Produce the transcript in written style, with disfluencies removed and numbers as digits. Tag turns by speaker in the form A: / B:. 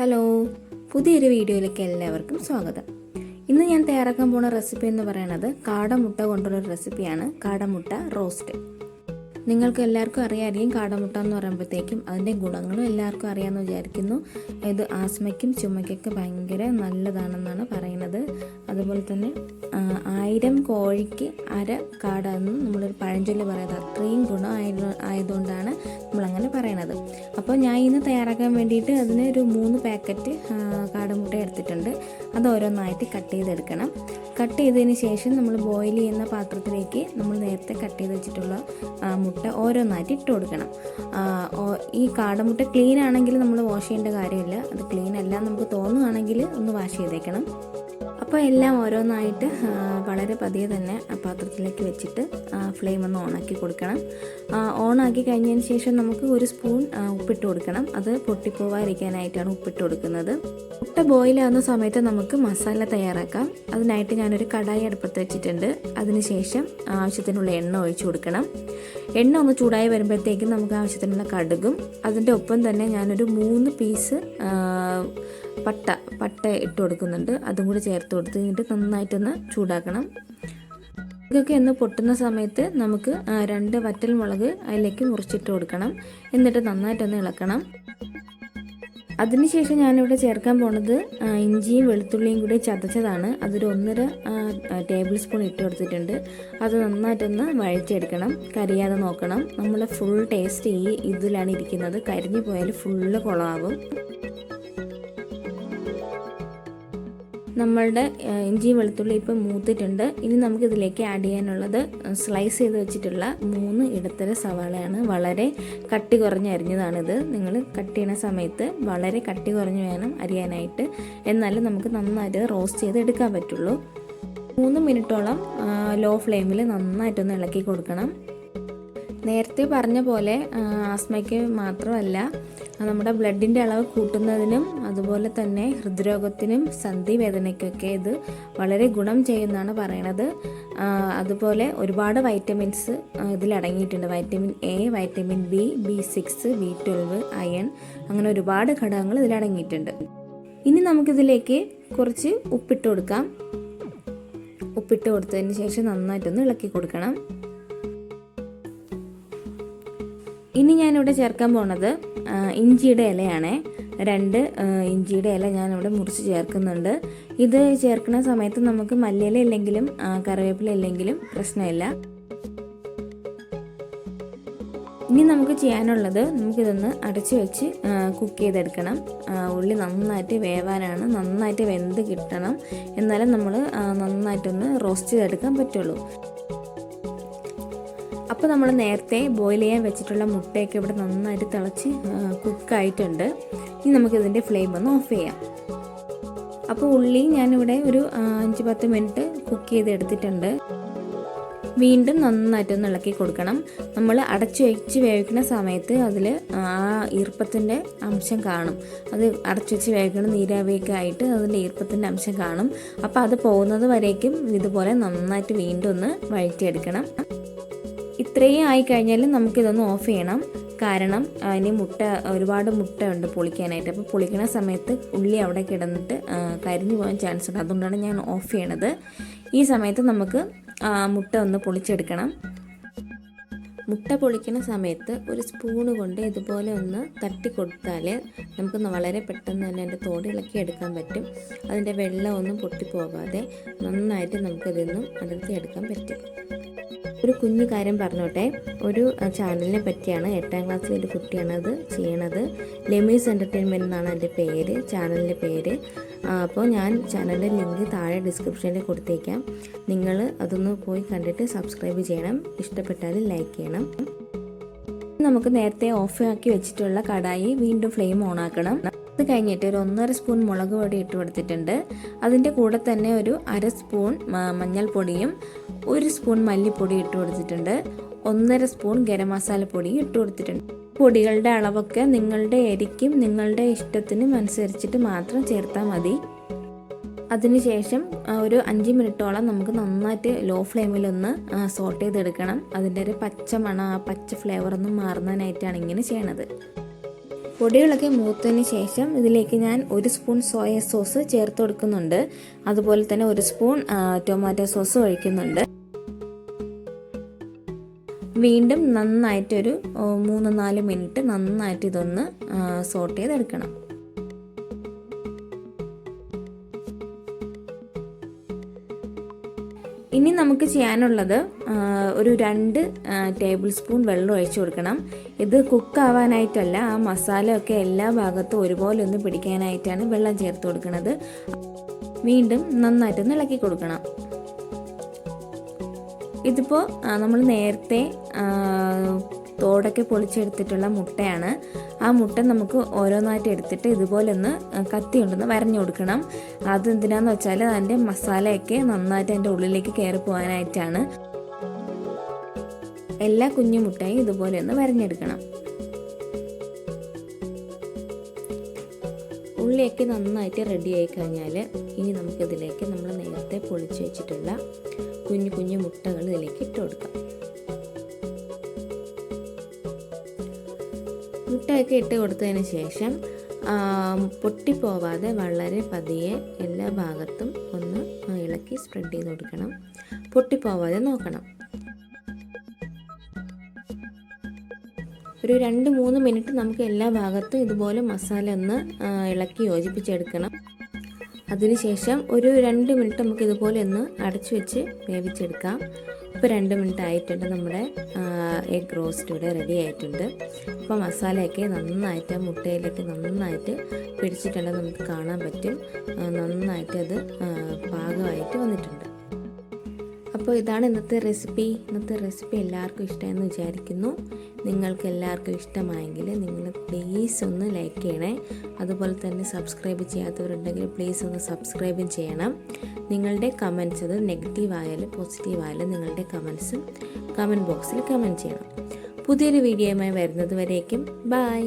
A: Hello, പുതിയൊരു വീഡിയോയിലേക്ക് എല്ലാവർക്കും സ്വാഗതം. ഇന്ന് ഞാൻ തയ്യാറാക്കാൻ പോകുന്ന റെസിപ്പി എന്ന് പറയുന്നത് കാടമുട്ട കൊണ്ടുള്ള റെസിപ്പിയാണ്. കാടമുട്ട റോസ്റ്റ്. നിങ്ങൾക്ക് എല്ലാവർക്കും അറിയാമായിരിക്കും കാടമുട്ട എന്ന് പറയുമ്പോഴത്തേക്കും അതിൻ്റെ ഗുണങ്ങളും എല്ലാവർക്കും അറിയാമെന്ന് വിചാരിക്കുന്നു. ഇത് ആസ്മയ്ക്കും ചുമയ്ക്കൊക്കെ ഭയങ്കര നല്ലതാണെന്നാണ് പറയുന്നത്. അതുപോലെ തന്നെ 1000 കോഴിക്ക് അര കാട എന്ന് നമ്മളൊരു പഴഞ്ചൊല്ല് പറയുന്നത്. അത്രയും ഗുണം ആയതുകൊണ്ടാണ് നമ്മളങ്ങനെ പറയണത്. അപ്പോൾ ഞാൻ ഇന്ന് തയ്യാറാക്കാൻ വേണ്ടിയിട്ട് അതിന് ഒരു 3 പാക്കറ്റ് കാടമുട്ട എടുത്തിട്ടുണ്ട്. അത് ഓരോന്നായിട്ട് കട്ട് ചെയ്തെടുക്കണം. കട്ട് ചെയ്തതിന് ശേഷം നമ്മൾ ബോയിൽ ചെയ്യുന്ന പാത്രത്തിലേക്ക് നമ്മൾ നേരത്തെ കട്ട് ചെയ്ത് വെച്ചിട്ടുള്ള മുട്ട ഓരോന്നായിട്ട് ഇട്ട് കൊടുക്കണം. ഈ കാടമുട്ട ക്ലീൻ ആണെങ്കിൽ നമ്മൾ വാഷ് ചെയ്യേണ്ട കാര്യമില്ല. അത് ക്ലീൻ അല്ല നമുക്ക് തോന്നുകയാണെങ്കിൽ ഒന്ന് വാഷ് ചെയ്തേക്കണം. അപ്പോൾ എല്ലാം ഓരോന്നായിട്ട് വളരെ പതിയെ തന്നെ പാത്രത്തിലേക്ക് വെച്ചിട്ട് ഫ്ലെയിം ഒന്ന് ഓണാക്കി കൊടുക്കണം. ഓണാക്കി കഴിഞ്ഞതിന് ശേഷം നമുക്ക് 1 സ്പൂൺ ഉപ്പിട്ട് കൊടുക്കണം. അത് പൊട്ടിപ്പോവാതിരിക്കാനായിട്ടാണ് ഉപ്പിട്ട് കൊടുക്കുന്നത്. മുട്ട ബോയിലാകുന്ന സമയത്ത് നമുക്ക് മസാല തയ്യാറാക്കാം. അതിനായിട്ട് ഞാനൊരു കടായി അടുപ്പത്ത് വെച്ചിട്ടുണ്ട്. അതിനുശേഷം ആവശ്യത്തിനുള്ള എണ്ണ ഒഴിച്ചു കൊടുക്കണം. എണ്ണ ഒന്ന് ചൂടായി വരുമ്പോഴത്തേക്കും നമുക്ക് ആവശ്യത്തിനുള്ള കടുകും അതിൻ്റെ ഒപ്പം തന്നെ ഞാനൊരു 3 പീസ് പട്ട ഇട്ട് കൊടുക്കുന്നുണ്ട്. അതും കൂടി ചേർത്ത് കൊടുത്തിട്ട് നന്നായിട്ടൊന്ന് ചൂടാക്കണം. ഇതൊക്കെ ഒന്ന് പൊട്ടുന്ന സമയത്ത് നമുക്ക് 2 വറ്റൽ മുളക് അതിലേക്ക് മുറിച്ചിട്ട് കൊടുക്കണം. എന്നിട്ട് നന്നായിട്ടൊന്ന് ഇളക്കണം. അതിനുശേഷം ഞാനിവിടെ ചേർക്കാൻ പോണത് ഇഞ്ചിയും വെളുത്തുള്ളിയും കൂടി ചതച്ചതാണ്. അതൊരു 1.5 ടേബിൾ സ്പൂൺ ഇട്ട് കൊടുത്തിട്ടുണ്ട്. അത് നന്നായിട്ടൊന്ന് വഴറ്റിയെടുക്കണം. കരിയാതെ നോക്കണം. നമ്മളെ ഫുൾ ടേസ്റ്റ് ഇതിലാണ് ഇരിക്കുന്നത്. കരിഞ്ഞു പോയാൽ ഫുള്ള് കുളമാവും. നമ്മളുടെ ഇഞ്ചി വെളുത്തുള്ളി ഇപ്പം മൂത്തിട്ടുണ്ട്. ഇനി നമുക്കിതിലേക്ക് ആഡ് ചെയ്യാനുള്ളത് സ്ലൈസ് ചെയ്ത് വെച്ചിട്ടുള്ള 3 ഇടത്തര സവാളയാണ്. വളരെ കട്ടി കുറഞ്ഞ് അരിഞ്ഞതാണിത്. നിങ്ങൾ കട്ട് ചെയ്യുന്ന സമയത്ത് വളരെ കട്ടി കുറഞ്ഞ് വേണം അരിയാനായിട്ട്. എന്നാലും നമുക്ക് നന്നായിട്ട് റോസ്റ്റ് ചെയ്ത് എടുക്കാൻ പറ്റുള്ളൂ. 3 മിനിറ്റോളം ലോ ഫ്ലെയിമിൽ നന്നായിട്ടൊന്ന് ഇളക്കി കൊടുക്കണം. നേരത്തെ പറഞ്ഞ പോലെ ആസ്മയ്ക്ക് മാത്രമല്ല, നമ്മുടെ ബ്ലഡിൻ്റെ അളവ് കൂട്ടുന്നതിനും അതുപോലെ തന്നെ ഹൃദ്രോഗത്തിനും സന്ധിവേദനയ്ക്കൊക്കെ ഇത് വളരെ ഗുണം ചെയ്യുന്നതാണ് പറയണത്. അതുപോലെ ഒരുപാട് വൈറ്റമിൻസ് ഇതിലടങ്ങിയിട്ടുണ്ട്. Vitamin A, vitamin B, B6, B12, iron, അങ്ങനെ ഒരുപാട് ഘടകങ്ങൾ ഇതിലടങ്ങിയിട്ടുണ്ട്. ഇനി നമുക്കിതിലേക്ക് കുറച്ച് ഉപ്പിട്ട് കൊടുക്കാം. ഉപ്പിട്ട് കൊടുത്തതിന് ശേഷം നന്നായിട്ടൊന്ന് ഇളക്കി കൊടുക്കണം. ഇനി ഞാനിവിടെ ചേർക്കാൻ പോണത് ഇഞ്ചിയുടെ ഇലയാണ്. 2 ഇഞ്ചിയുടെ ഇല ഞാനിവിടെ മുറിച്ച് ചേർക്കുന്നുണ്ട്. ഇത് ചേർക്കുന്ന സമയത്ത് നമുക്ക് മല്ലിയില ഇല്ലെങ്കിലും കറിവേപ്പില ഇല്ലെങ്കിലും പ്രശ്നമില്ല. ഇനി നമുക്ക് ചെയ്യാനുള്ളത് നമുക്കിതൊന്ന് അടച്ചു വെച്ച് കുക്ക് ചെയ്തെടുക്കണം. ഉള്ളി നന്നായിട്ട് വേവാനാണ്. നന്നായിട്ട് വെന്ത് കിട്ടണം. എന്നാലും നമ്മൾ നന്നായിട്ടൊന്ന് റോസ്റ്റ് ചെയ്തെടുക്കാൻ പറ്റുള്ളൂ. അപ്പോൾ നമ്മൾ നേരത്തെ ബോയിൽ ചെയ്യാൻ വെച്ചിട്ടുള്ള മുട്ടയൊക്കെ ഇവിടെ നന്നായിട്ട് തിളച്ച് കുക്കായിട്ടുണ്ട്. ഇനി നമുക്കിതിൻ്റെ ഫ്ലെയിം ഒന്ന് ഓഫ് ചെയ്യാം. അപ്പോൾ ഉള്ളി ഞാനിവിടെ ഒരു 5-10 മിനിറ്റ് കുക്ക് ചെയ്തെടുത്തിട്ടുണ്ട്. വീണ്ടും നന്നായിട്ടൊന്ന് ഇളക്കി കൊടുക്കണം. നമ്മൾ അടച്ചു വെച്ച് വേവിക്കുന്ന സമയത്ത് അതിൽ ഈർപ്പത്തിൻ്റെ അംശം കാണും. അത് അടച്ചു വെച്ച് വേവിക്കുന്ന നീരാവിയൊക്കെ ആയിട്ട് അതിൻ്റെ ഈർപ്പത്തിൻ്റെ അംശം കാണും. അപ്പോൾ അത് പോകുന്നത് വരേക്കും ഇതുപോലെ നന്നായിട്ട് വീണ്ടും ഒന്ന് വഴറ്റിയെടുക്കണം. ഇത്രയും ആയിക്കഴിഞ്ഞാൽ നമുക്കിതൊന്ന് ഓഫ് ചെയ്യണം. കാരണം ഇനി ഒരുപാട് മുട്ട ഉണ്ട് പൊളിക്കാനായിട്ട്. അപ്പോൾ പൊളിക്കുന്ന സമയത്ത് ഉള്ളി അവിടെ കിടന്നിട്ട് കരിഞ്ഞു പോകാൻ ചാൻസ് ഉണ്ട്. അതുകൊണ്ടാണ് ഞാൻ ഓഫ് ചെയ്യണത്. ഈ സമയത്ത് നമുക്ക് മുട്ട ഒന്ന് പൊളിച്ചെടുക്കണം. മുട്ട പൊളിക്കുന്ന സമയത്ത് ഒരു സ്പൂണ് കൊണ്ട് ഇതുപോലെ ഒന്ന് തട്ടി കൊടുത്താൽ നമുക്ക് വളരെ പെട്ടെന്ന് തന്നെ അതിൻ്റെ തോട് ഇളക്കി എടുക്കാൻ പറ്റും. അതിൻ്റെ വെള്ളമൊന്നും പൊട്ടിപ്പോകാതെ നന്നായിട്ട് നമുക്കതൊന്നും അടർത്തി എടുക്കാൻ പറ്റും. ഒരു കുഞ്ഞു കാര്യം പറഞ്ഞോട്ടെ. ഒരു ചാനലിനെ പറ്റിയാണ്. 8ാം ക്ലാസ്സിലെ ഒരു കുട്ടിയാണ് അത് ചെയ്യണത്. ലെമീസ് എൻ്റർടൈൻമെൻറ്റ് എന്നാണ് എൻ്റെ പേര്, ചാനലിൻ്റെ പേര്. അപ്പോൾ ഞാൻ ചാനലിൻ്റെ ലിങ്ക് താഴെ ഡിസ്ക്രിപ്ഷനിൽ കൊടുത്തേക്കാം. നിങ്ങൾ അതൊന്ന് പോയി കണ്ടിട്ട് സബ്സ്ക്രൈബ് ചെയ്യണം. ഇഷ്ടപ്പെട്ടാൽ ലൈക്ക് ചെയ്യണം. നമുക്ക് നേരത്തെ ഓഫ് ആക്കി വെച്ചിട്ടുള്ള കടായി വീണ്ടും ഫ്ലെയിം ഓൺ ആക്കണം. അത് കഴിഞ്ഞിട്ട് ഒരു 1.5 സ്പൂൺ മുളക് പൊടി ഇട്ട് കൊടുത്തിട്ടുണ്ട്. അതിൻ്റെ കൂടെ തന്നെ ഒരു 1/2 സ്പൂൺ മഞ്ഞൾപ്പൊടിയും 1 സ്പൂൺ മല്ലിപ്പൊടി ഇട്ട് കൊടുത്തിട്ടുണ്ട്. 1.5 സ്പൂൺ ഗരം മസാല പൊടി ഇട്ട് കൊടുത്തിട്ടുണ്ട്. പൊടികളുടെ അളവൊക്കെ നിങ്ങളുടെ എരിക്കും നിങ്ങളുടെ ഇഷ്ടത്തിനും അനുസരിച്ചിട്ട് മാത്രം ചേർത്താൽ മതി. അതിനുശേഷം ഒരു 5 മിനിറ്റോളം നമുക്ക് നന്നായിട്ട് ലോ ഫ്ലെയിമിലൊന്ന് സോട്ട് ചെയ്തെടുക്കണം. അതിൻ്റെ ഒരു പച്ച മണം, പച്ച ഫ്ലേവർ ഒന്നും മാറുന്നതിനായിട്ടാണ് ഇങ്ങനെ ചെയ്യണത്. പൊടികളൊക്കെ മൂത്തതിന് ശേഷം ഇതിലേക്ക് ഞാൻ 1 സ്പൂൺ സോയ സോസ് ചേർത്ത് കൊടുക്കുന്നുണ്ട്. അതുപോലെ തന്നെ 1 സ്പൂൺ ടൊമാറ്റോ സോസ് ഒഴിക്കുന്നുണ്ട്. വീണ്ടും നന്നായിട്ടൊരു 3-4 മിനിറ്റ് നന്നായിട്ട് ഇതൊന്ന് സോട്ട് ചെയ്തെടുക്കണം. ഇനി നമുക്ക് ചെയ്യാനുള്ളത് ഒരു 2 ടേബിൾ സ്പൂൺ വെള്ളം ഒഴിച്ചു കൊടുക്കണം. ഇത് കുക്കാവാനായിട്ടല്ല, ആ മസാലയൊക്കെ എല്ലാ ഭാഗത്തും ഒരുപോലെ ഒന്ന് പിടിക്കാനായിട്ടാണ് വെള്ളം ചേർത്ത് കൊടുക്കുന്നത്. വീണ്ടും നന്നായിട്ടൊന്ന് ഇളക്കി കൊടുക്കണം. ഇതിപ്പോൾ നമ്മൾ നേരത്തെ തോടൊക്കെ പൊളിച്ചെടുത്തിട്ടുള്ള മുട്ടയാണ്. ആ മുട്ട നമുക്ക് ഓരോന്നായിട്ട് എടുത്തിട്ട് ഇതുപോലെ ഒന്ന് കത്തി കൊണ്ടൊന്ന് വരഞ്ഞു കൊടുക്കണം. അതെന്തിനാന്ന് വെച്ചാൽ അതിൻ്റെ മസാലയൊക്കെ നന്നായിട്ട് അതിൻ്റെ ഉള്ളിലേക്ക് കയറി പോകാനായിട്ടാണ്. എല്ലാ കുഞ്ഞു മുട്ടയും ഇതുപോലെ ഒന്ന് വരഞ്ഞെടുക്കണം. ഉള്ളിയൊക്കെ നന്നായിട്ട് റെഡി ആയി കഴിഞ്ഞാൽ ഇനി നമുക്കിതിലേക്ക് നമ്മൾ നേരത്തെ പൊളിച്ച് വെച്ചിട്ടുള്ള കുഞ്ഞു കുഞ്ഞു മുട്ടകൾ ഇതിലേക്ക് ഇട്ട് കൊടുക്കാം. മുട്ടയൊക്കെ ഇട്ട് കൊടുത്തതിന് ശേഷം പൊട്ടിപ്പോവാതെ വളരെ പതിയെ എല്ലാ ഭാഗത്തും ഒന്ന് ഇളക്കി സ്പ്രെഡ് ചെയ്ത് കൊടുക്കണം. പൊട്ടിപ്പോവാതെ നോക്കണം. ഒരു 2-3 മിനിറ്റ് നമുക്ക് എല്ലാ ഭാഗത്തും ഇതുപോലെ മസാല ഒന്ന് ഇളക്കി യോജിപ്പിച്ചെടുക്കണം. അതിനുശേഷം ഒരു 2 മിനിറ്റ് നമുക്ക് ഇതുപോലെ ഒന്ന് അടച്ചു വെച്ച് വേവിച്ചെടുക്കാം. ഇപ്പോൾ 2 മിനിറ്റ് ആയിട്ടുണ്ട്. നമ്മുടെ എഗ് റോസ്റ്റ് ഇവിടെ റെഡി ആയിട്ടുണ്ട്. അപ്പോൾ മസാലയൊക്കെ നന്നായിട്ട് മുട്ടയിലേക്ക് നന്നായിട്ട് പിടിച്ചിട്ടുണ്ട്, നമുക്ക് കാണാൻ പറ്റും. നന്നായിട്ട് അത് പാകമായിട്ട് വന്നിട്ടുണ്ട്. അപ്പോൾ ഇതാണ് ഇന്നത്തെ റെസിപ്പി. എല്ലാവർക്കും ഇഷ്ടമെന്ന് വിചാരിക്കുന്നു. നിങ്ങൾക്ക് എല്ലാവർക്കും ഇഷ്ടമായെങ്കിൽ നിങ്ങൾ പ്ലീസ് ഒന്ന് ലൈക്ക് ചെയ്യണേ. അതുപോലെ തന്നെ സബ്സ്ക്രൈബ് ചെയ്യാത്തവരുണ്ടെങ്കിൽ പ്ലീസ് ഒന്ന് സബ്സ്ക്രൈബും ചെയ്യണം. നിങ്ങളുടെ കമൻറ്റ്സ്, അത് നെഗറ്റീവ് ആയാലും പോസിറ്റീവ് ആയാലും നിങ്ങളുടെ കമൻറ്റ്സും കമൻറ്റ് ബോക്സിൽ കമൻറ്റ് ചെയ്യണം. പുതിയൊരു വീഡിയോയുമായി വരുന്നത് വരേക്കും ബൈ.